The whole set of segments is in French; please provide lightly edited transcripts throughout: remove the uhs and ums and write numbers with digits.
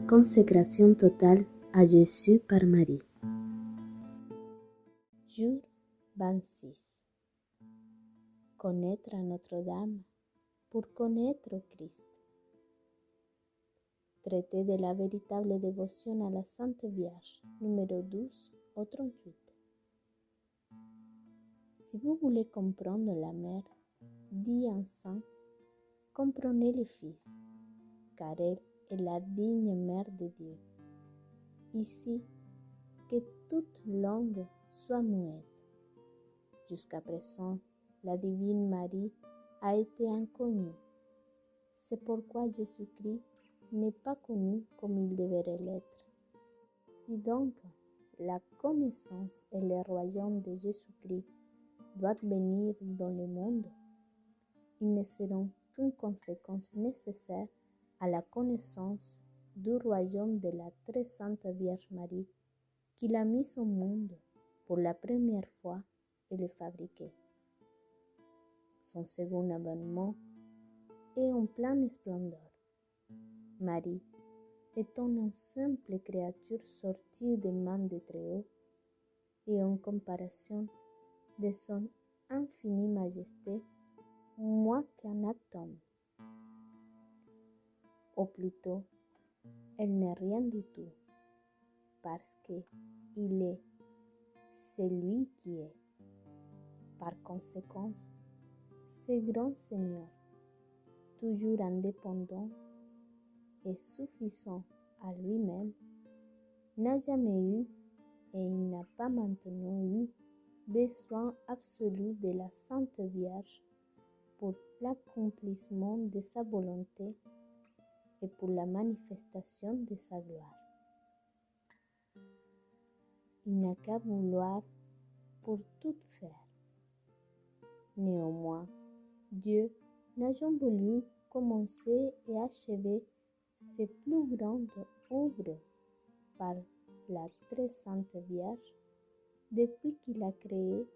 Consécration totale à Jésus par Marie. Jour 26. Connaître Notre-Dame pour connaître Christ. Traité de la véritable dévotion à la Sainte Vierge, numéro 12 au 38. Si vous voulez comprendre la mère, dit un saint, comprenez le Fils, car elle est la digne mère de Dieu. Ici, que toute langue soit muette. Jusqu'à présent, la divine Marie a été inconnue. C'est pourquoi Jésus-Christ n'est pas connu comme il devrait l'être. Si donc la connaissance et le royaume de Jésus-Christ doivent venir dans le monde, ils ne seront qu'une conséquence nécessaire à la connaissance du royaume de la très sainte Vierge Marie qui l'a mis au monde pour la première fois et le fabriqué. Son second avènement est en pleine splendeur. Marie, étant une simple créature sortie des mains de Très-Haut, et en comparaison de son infinie majesté, moins qu'un atome. Ou plutôt, elle n'est rien du tout, parce qu'il est celui qui est. Par conséquent, ce grand Seigneur, toujours indépendant et suffisant à lui-même, n'a jamais eu et il n'a pas maintenant eu besoin absolu de la Sainte Vierge pour l'accomplissement de sa volonté et pour la manifestation de sa gloire. Il n'a qu'à vouloir pour tout faire. Néanmoins, Dieu n'a jamais voulu commencer et achever ses plus grandes œuvres par la très sainte Vierge. Depuis qu'il a créé,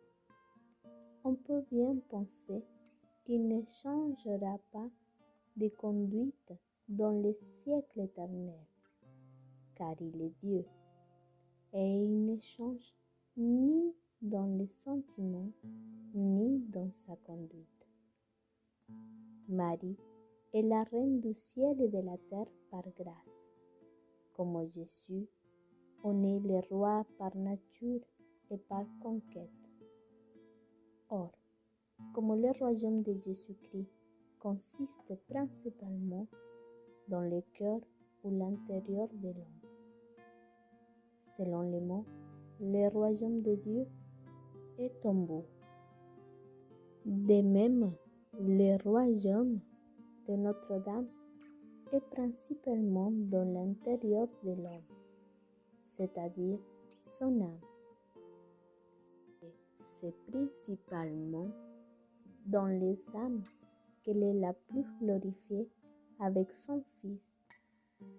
on peut bien penser qu'il ne changera pas de conduite dans les siècles éternels, car il est Dieu, et il ne change ni dans les sentiments, ni dans sa conduite. Marie est la reine du ciel et de la terre par grâce. Comme Jésus, on est le roi par nature et par conquête. Or, comme le royaume de Jésus-Christ consiste principalement dans le cœur ou l'intérieur de l'homme. Selon les mots, le royaume de Dieu est en vous. De même, le royaume de Notre-Dame est principalement dans l'intérieur de l'homme, c'est-à-dire son âme. Et c'est principalement dans les âmes qu'elle est la plus glorifiée avec son Fils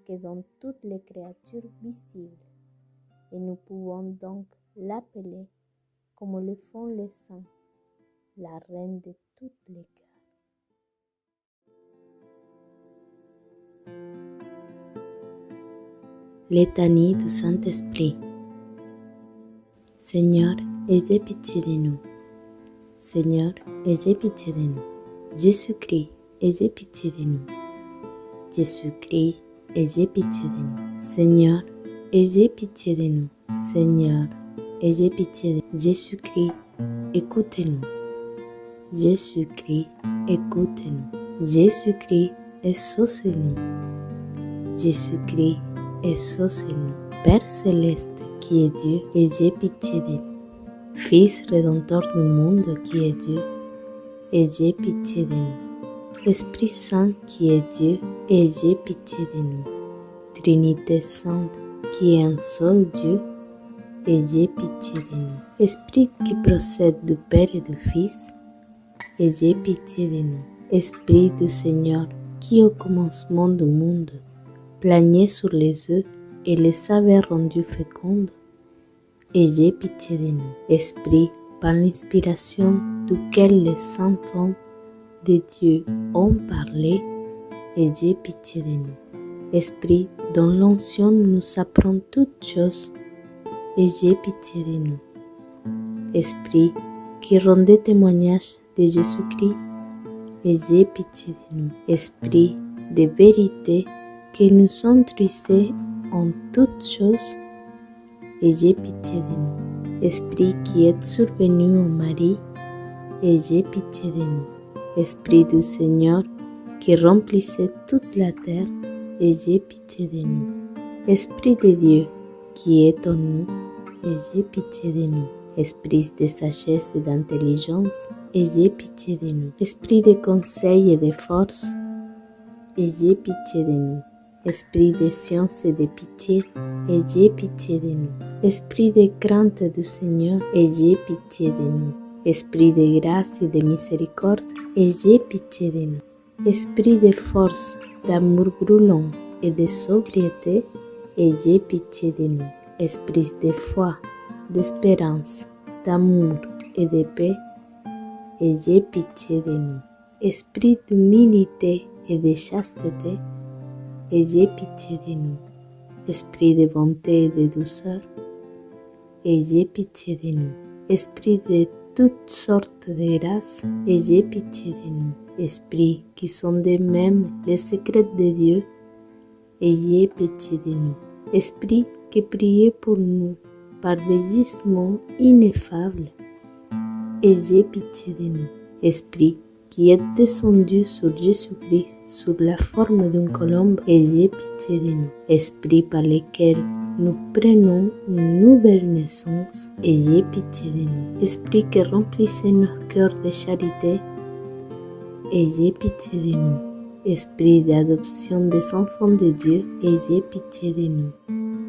que dans toutes les créatures visibles. Et nous pouvons donc l'appeler, comme le font les saints, la reine de tous les cœurs. Litanie du Saint-Esprit. Seigneur, ayez pitié de nous. Seigneur, ayez pitié de nous. Jésus-Christ, ayez pitié de nous. Jésus-Christ, ayez pitié de nous. Seigneur, ayez pitié de nous. Seigneur, ayez pitié de nous. Jésus-Christ, écoutez-nous. Jésus-Christ, écoutez-nous. Jésus-Christ, exaucez-nous. Jésus-Christ, exaucez-nous. Père céleste qui est Dieu, ayez pitié de nous. Fils rédempteur du monde qui est Dieu, ayez pitié de nous. Esprit Saint qui est Dieu, ayez pitié de nous. Trinité Sainte qui est un seul Dieu, ayez pitié de nous. Esprit qui procède du Père et du Fils, ayez pitié de nous. Esprit du Seigneur qui au commencement du monde planait sur les œufs et les avait rendus fécondes, ayez pitié de nous. Esprit par l'inspiration duquel les saints hommes de Dieu ont parlé, ayez pitié de nous. Esprit dont l'onction nous apprend toutes choses, ayez pitié de nous. Esprit qui rendait témoignage de Jésus-Christ, ayez pitié de nous. Esprit de vérité que nous instruisez en toutes choses, ayez pitié de nous. Esprit qui est survenu au Marie, ayez pitié de nous. Esprit du Seigneur qui remplissait toute la terre, ayez pitié de nous. Esprit de Dieu qui est en nous, ayez pitié de nous. Esprit de sagesse et d'intelligence, ayez pitié de nous. Esprit de conseil et de force, ayez pitié de nous. Esprit de science et de pitié, ayez pitié de nous. Esprit de crainte du Seigneur, ayez pitié de nous. Esprit de grâce et de miséricorde, ayez pitié de nous. Esprit de force, d'amour brûlant et de sobriété, ayez pitié de nous. Esprit de foi, d'espérance, d'amour et de paix, ayez pitié de nous. Esprit d'humilité et de chasteté, ayez pitié de nous. Esprit de bonté et de douceur, ayez pitié de nous. Esprit de toutes sortes de grâces, ayez pitié de nous. Esprits qui sondent même les secrets de Dieu, ayez pitié de nous. Esprit qui priez pour nous par des gisements ineffables, ayez pitié de nous. Esprit qui est descendu sur Jésus-Christ sous la forme d'une colombe, ayez pitié de nous. Esprit par lequel nous prenons une nouvelle naissance, ayez pitié de nous. Esprit qui remplissez nos cœurs de charité, ayez pitié de nous. Esprit d'adoption des enfants de Dieu, ayez pitié de nous.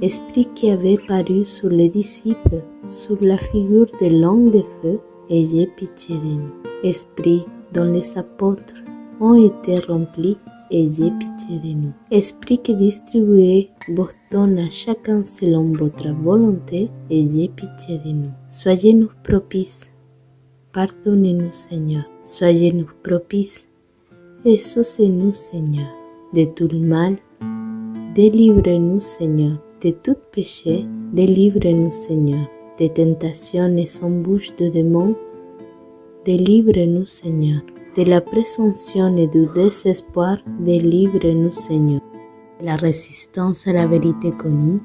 Esprit qui avait paru sur les disciples sous la figure de l'homme de feu, ayez pitié de nous. Esprit dont les apôtres ont été remplis, ayez pitié de nous. Esprit qui distribuez vos dons à chacun selon votre volonté, ayez pitié de nous. Soyez-nous propices, pardonnez-nous Seigneur. Soyez-nous propices, exaucez-nous Seigneur. De tout le mal, délivrez-nous Seigneur. De tout péché, délivrez-nous Seigneur. Des tentations et embûches de démons, délivrez-nous Seigneur. De la présomption et du désespoir, délivrez-nous Seigneur. De la résistance à la vérité connue,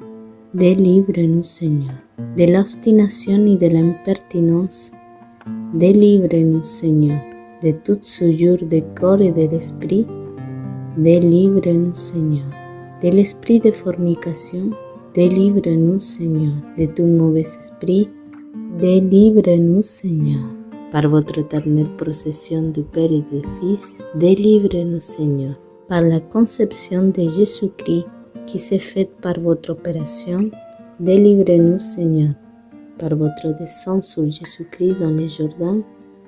délivrez-nous Seigneur. De l'obstination et de l'impertinence, délivrez-nous Seigneur. De toute souillure du corps et de l'esprit, délivrez-nous Seigneur. De l'esprit de fornication, délivrez-nous Seigneur. De tout mauvais esprit, délivrez-nous Seigneur. Par votre éternelle procession du Père et du Fils, délivrez-nous Seigneur. Par la conception de Jésus-Christ qui s'est faite par votre opération, délivrez-nous Seigneur. Par votre descente sur Jésus-Christ dans le Jourdain,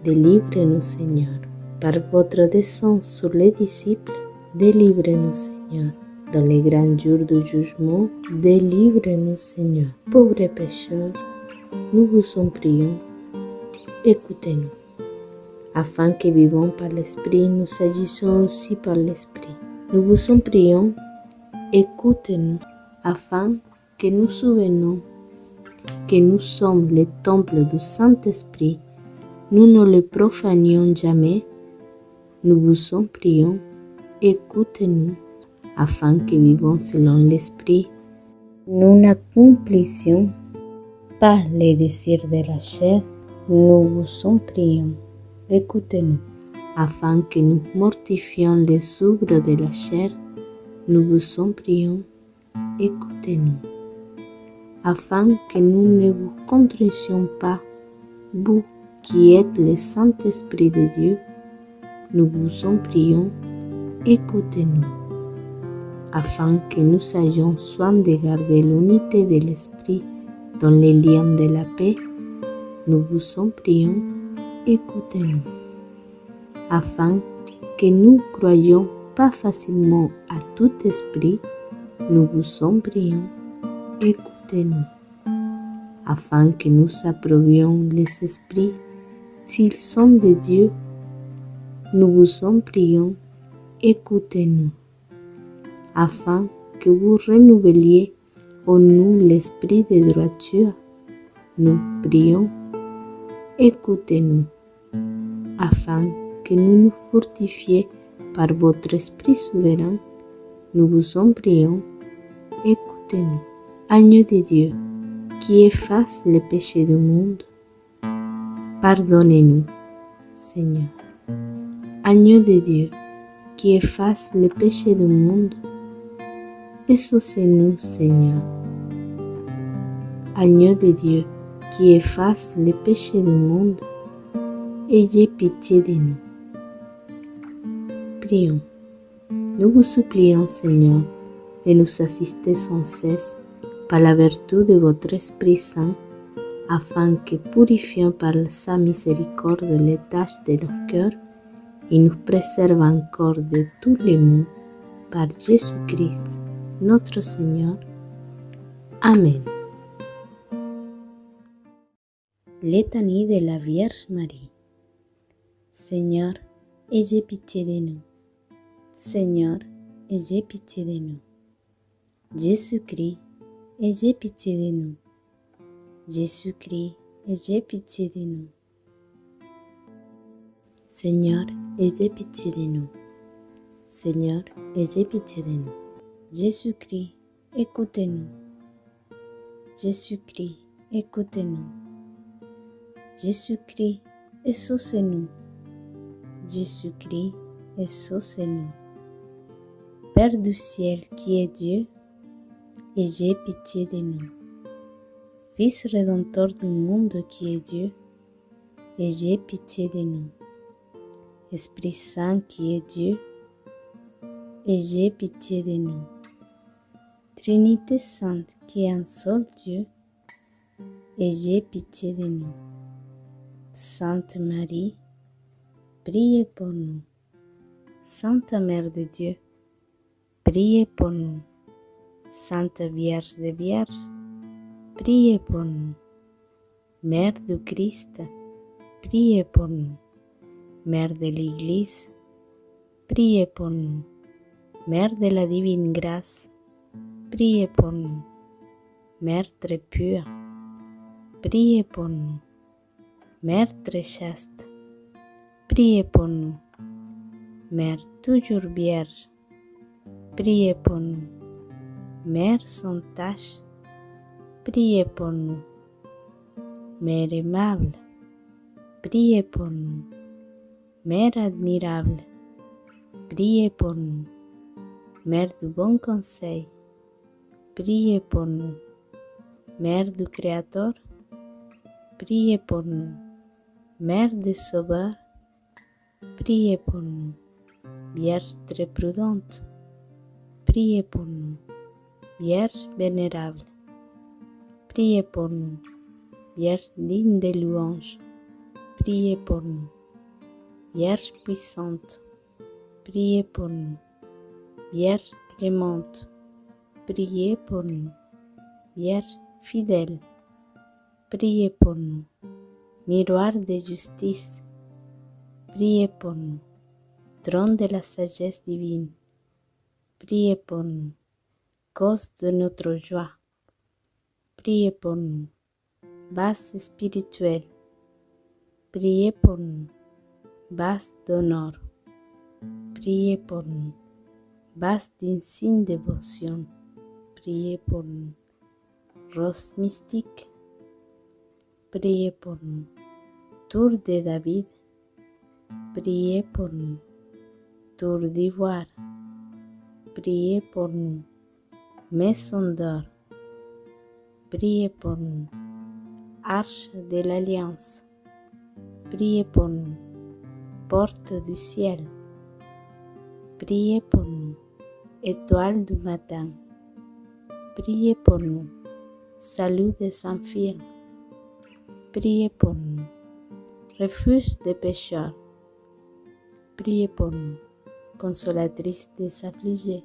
délivrez-nous Seigneur. Par votre descente sur les disciples, délivrez-nous Seigneur. Dans les grands jours du jugement, délivrez-nous Seigneur. Pauvres pécheurs, nous vous en prions, écoutez-nous. Afin que vivons par l'Esprit, nous agissons aussi par l'Esprit. Nous vous en prions, écoutez-nous, afin que nous souvenions que nous sommes le temple du Saint-Esprit, nous ne le profanions jamais. Nous vous en prions, écoutez-nous, afin que vivons selon l'Esprit. Nous n'accomplissions pas les désirs de la chair. Nous vous en prions, écoutez-nous, afin que nous mortifions les œuvres de la chair. Nous vous en prions, écoutez-nous, afin que nous ne vous contrissions pas, vous qui êtes le Saint-Esprit de Dieu. Nous vous en prions, écoutez-nous, afin que nous ayons soin de garder l'unité de l'Esprit dans les liens de la paix. Nous vous en prions, écoutez-nous, afin que nous croyions pas facilement à tout esprit. Nous vous en prions, écoutez-nous, afin que nous approuvions les esprits s'ils sont de Dieu. Nous vous en prions, écoutez-nous, afin que vous renouveliez en nous l'esprit de droiture. Nous prions, écoutez-nous, afin que nous nous fortifions par votre Esprit souverain. Nous vous en prions, écoutez-nous. Agneau de Dieu, qui efface les péchés du monde, pardonnez-nous, Seigneur. Agneau de Dieu, qui efface les péchés du monde, exaucez-nous, Seigneur. Agneau de Dieu, qui efface les péchés du monde, ayez pitié de nous. Prions. Nous vous supplions, Seigneur, de nous assister sans cesse par la vertu de votre Esprit Saint, afin que, purifiant par sa miséricorde les tâches de nos cœurs, il nous préserve encore de tous les maux, par Jésus-Christ, notre Seigneur. Amen. Létanie de la Vierge Marie. Seigneur, ayez pitié de nous. Seigneur, ayez pitié de nous. Jésus-Christ, ayez pitié de nous. Jésus-Christ, ayez pitié de nous. Seigneur, ayez pitié de nous. Seigneur, ayez pitié de nous. Jésus-Christ, écoutez-nous. Jésus-Christ, écoutez-nous. Jésus-Christ, exaucez-nous. Jésus-Christ, exaucez-nous. Père du ciel qui est Dieu, ayez pitié de nous. Fils rédempteur du monde qui est Dieu, ayez pitié de nous. Esprit Saint qui est Dieu, ayez pitié de nous. Trinité Sainte qui est un seul Dieu, ayez pitié de nous. Sainte Marie, priez pour nous. Sainte Mère de Dieu, priez pour nous. Sainte Vierge des Vierges, priez pour nous. Mère du Christ, priez pour nous. Mère de l'Église, priez pour nous. Mère de la divine grâce, priez pour nous. Mère très pure, priez pour nous. Mère très chaste, priez pour nous. Mère toujours vierge, priez pour nous. Mère sans tache, priez pour nous. Mère aimable, priez pour nous. Mère admirable, priez pour nous. Mère du bon conseil, priez pour nous. Mère du Créateur, priez pour nous. Mère du Sauveur, priez pour nous. Vierge très prudente, priez pour nous. Vierge vénérable, priez pour nous. Vierge digne de louange, priez pour nous. Vierge puissante, priez pour nous. Vierge clémente, priez pour nous. Vierge fidèle, priez pour nous. Miroir de justice, priez pour nous. Trône de la sagesse divine, priez pour nous. Cause de notre joie, priez pour nous. Base spirituelle, priez pour nous. Base d'honneur, priez pour nous. Base d'insigne dévotion, priez pour nous. Rose mystique, priez pour nous. Tour de David, priez pour nous. Tour d'ivoire, priez pour nous. Maison d'or, priez pour nous. Arche de l'Alliance, priez pour nous. Porte du ciel, priez pour nous. Étoile du matin, priez pour nous. Salut des infirmes, priez pour nous. Refuge des pécheurs, priez pour nous. Consolatrice des affligés,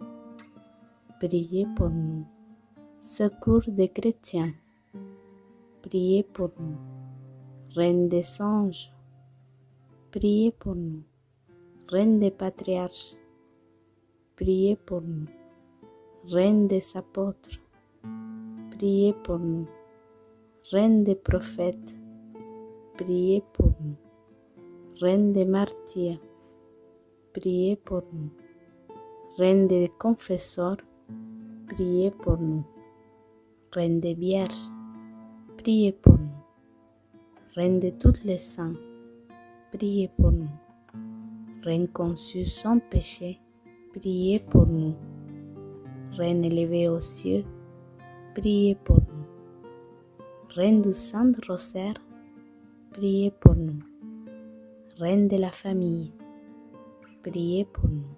priez pour nous. Secours des chrétiens, priez pour nous. Reine des anges, priez pour nous. Reine des patriarches, priez pour nous. Reine des apôtres, priez pour nous. Reine des prophètes, priez pour nous. Reine des martyrs, priez pour nous. Reine des confesseurs, priez pour nous. Reine des vierges, priez pour nous. Reine de tous les saints, priez pour nous. Reine conçue sans péché, priez pour nous. Reine élevée aux cieux, priez pour nous. Reine du Saint-Rosaire, priez pour nous. Reine de la famille, priez pour nous.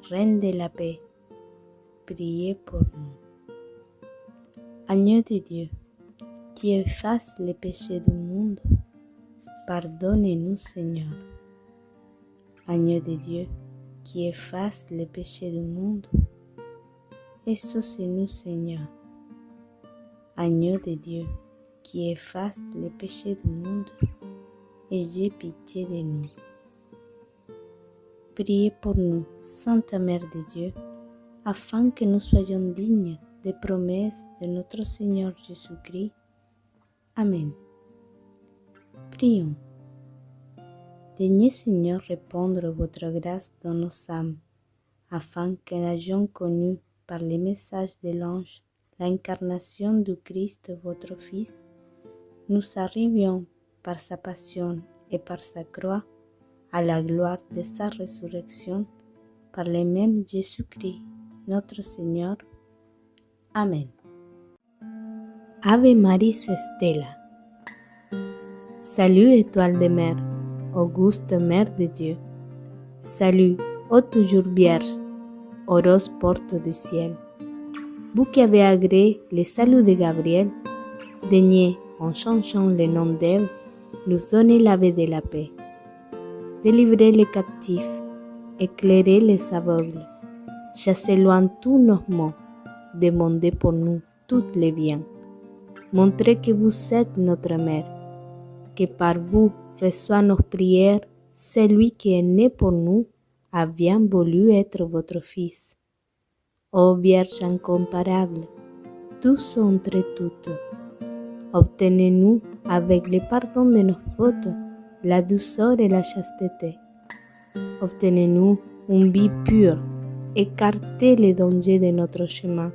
Reine de la paix, priez pour nous. Agneau de Dieu, qui efface les péchés du monde, pardonnez-nous, Seigneur. Agneau de Dieu, qui efface les péchés du monde, exaucez-nous, Seigneur. Agneau de Dieu, qui efface les péchés du monde, ayez pitié de nous. Priez pour nous, Sainte Mère de Dieu, afin que nous soyons dignes des promesses de notre Seigneur Jésus-Christ. Amen. Prions. Daignez, Seigneur, répandre votre grâce dans nos âmes, afin que n'ayant connu par les messages de l'ange l'incarnation du Christ, votre Fils, nous arrivions par sa passion et par sa croix à la gloire de sa résurrection, par le même Jésus-Christ, notre Seigneur. Amen. Ave Maris Stella. Salut, étoile de mer, auguste Mère de Dieu. Salut, ô toujours vierge, heureuse porte du ciel. Vous qui avez agréé le salut de Gabriel, daignez, en changeant le nom d'Ève, nous donner la vie de la paix. Délivrez les captifs, éclairez les aveugles, chassez loin tous nos maux, demandez pour nous tous les biens. Montrez que vous êtes notre mère, que par vous reçoit nos prières celui qui est né pour nous a bien voulu être votre Fils. Ô Vierge incomparable, tous entre toutes, obtenez-nous avec le pardon de nos fautes, la douceur et la chasteté. Obtenez-nous une vie pure, écartez les dangers de notre chemin,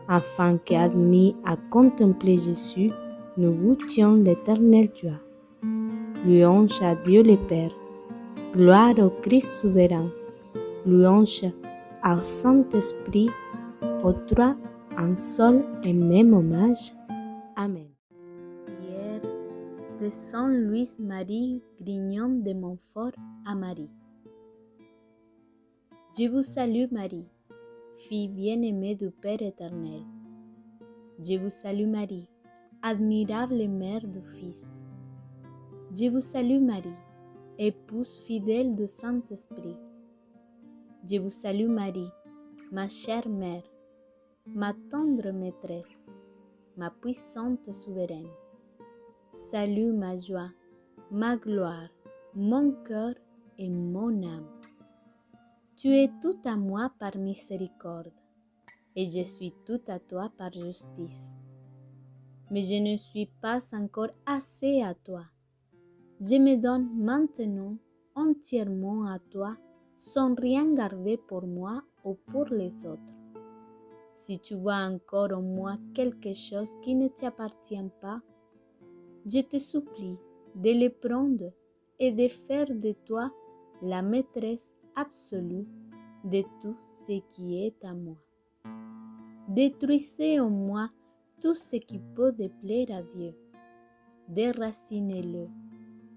afin qu'admis à contempler Jésus, nous goûtions l'éternelle joie. Louange à Dieu le Père, gloire au Christ souverain, louange au Saint-Esprit, aux trois un seul et même hommage. Amen. Prière de Saint Louis-Marie Grignon de Montfort à Marie. Je vous salue Marie, fille bien-aimée du Père éternel. Je vous salue Marie, admirable mère du Fils. Je vous salue Marie, épouse fidèle du Saint-Esprit. Je vous salue Marie, ma chère mère, ma tendre maîtresse, ma puissante souveraine. Salut ma joie, ma gloire, mon cœur et mon âme. Tu es tout à moi par miséricorde, et je suis tout à toi par justice. Mais je ne suis pas encore assez à toi. Je me donne maintenant entièrement à toi, sans rien garder pour moi ou pour les autres. Si tu vois encore en moi quelque chose qui ne t'appartient pas, je te supplie de le prendre et de faire de toi la maîtresse absolue de tout ce qui est à moi. Détruisez en moi tout ce qui peut déplaire à Dieu. Déracinez-le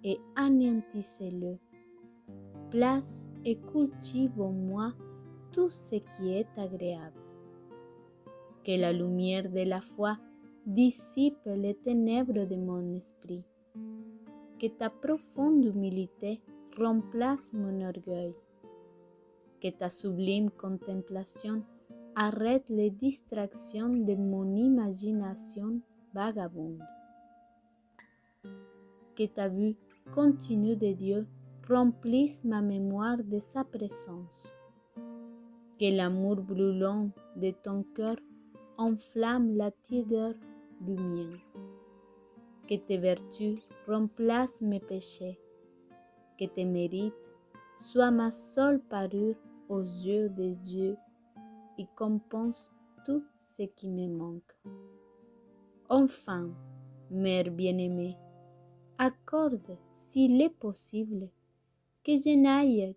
et anéantissez-le. Place et cultive en moi tout ce qui est agréable. Que la lumière de la foi dissipe les ténèbres de mon esprit. Que ta profonde humilité remplace mon orgueil. Que ta sublime contemplation arrête les distractions de mon imagination vagabonde. Que ta vue continue de Dieu remplisse ma mémoire de sa présence. Que l'amour brûlant de ton cœur enflamme la tiédeur du mien. Que tes vertus remplacent mes péchés. Que tes mérites soient ma seule parure aux yeux des dieux et compensent tout ce qui me manque. Enfin, Mère bien-aimée, accorde, s'il est possible, que je n'aille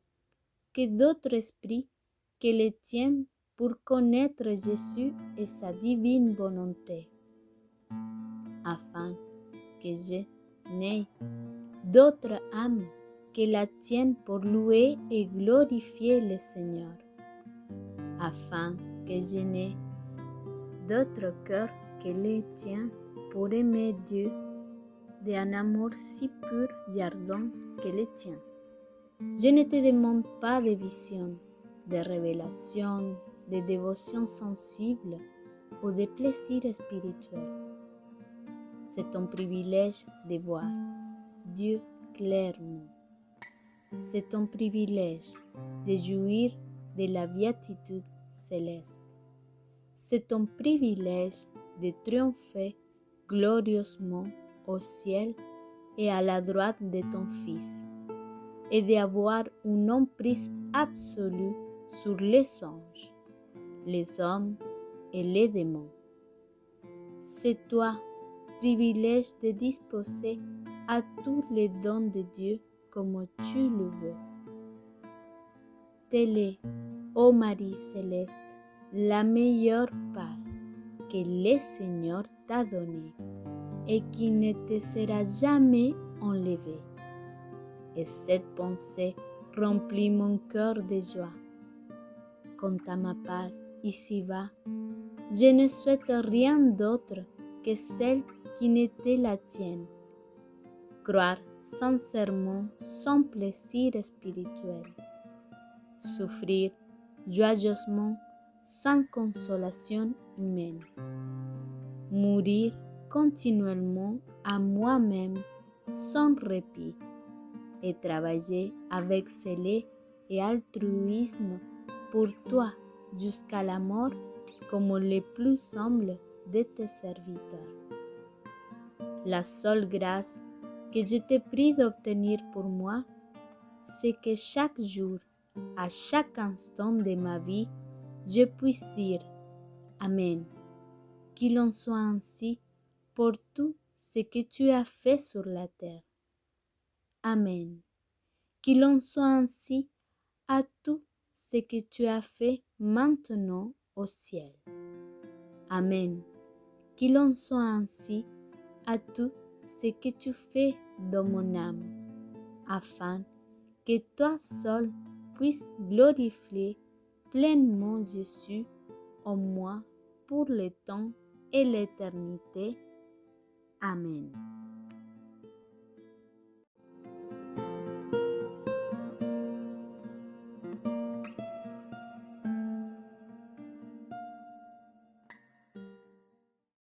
que d'autre esprit que le tien pour connaître Jésus et sa divine volonté, afin que je n'aie d'autre âme que la tienne pour louer et glorifier le Seigneur, afin que je n'aie d'autre cœur que le tien pour aimer Dieu d'un amour si pur et ardent que le tien. Je ne te demande pas de visions, de révélations, de dévotions sensibles ou de plaisirs spirituels. C'est ton privilège de voir Dieu clairement. C'est ton privilège de jouir de la béatitude céleste. C'est ton privilège de triompher glorieusement au ciel et à la droite de ton Fils, et d'avoir une emprise absolue sur les anges, les hommes et les démons. C'est toi, privilège de disposer à tous les dons de Dieu comme tu le veux. Telle est, ô Marie céleste, la meilleure part que le Seigneur t'a donnée et qui ne te sera jamais enlevée. Et cette pensée remplit mon cœur de joie. Quant à ma part, ici-bas, je ne souhaite rien d'autre que celle qui n'était la tienne. Croire sincèrement son plaisir spirituel. Souffrir joyeusement sans consolation humaine. Mourir continuellement à moi-même sans répit. Et travailler avec zèle et altruisme pour toi jusqu'à la mort comme le plus humble de tes serviteurs. La seule grâce que je te prie d'obtenir pour moi, c'est que chaque jour, à chaque instant de ma vie, je puisse dire Amen. Qu'il en soit ainsi pour tout ce que tu as fait sur la terre. Amen. Qu'il en soit ainsi à tout ce que tu as fait maintenant au ciel. Amen. Qu'il en soit ainsi à tout ce que tu fais dans mon âme, afin que toi seul puisses glorifier pleinement Jésus en moi pour le temps et l'éternité. Amen.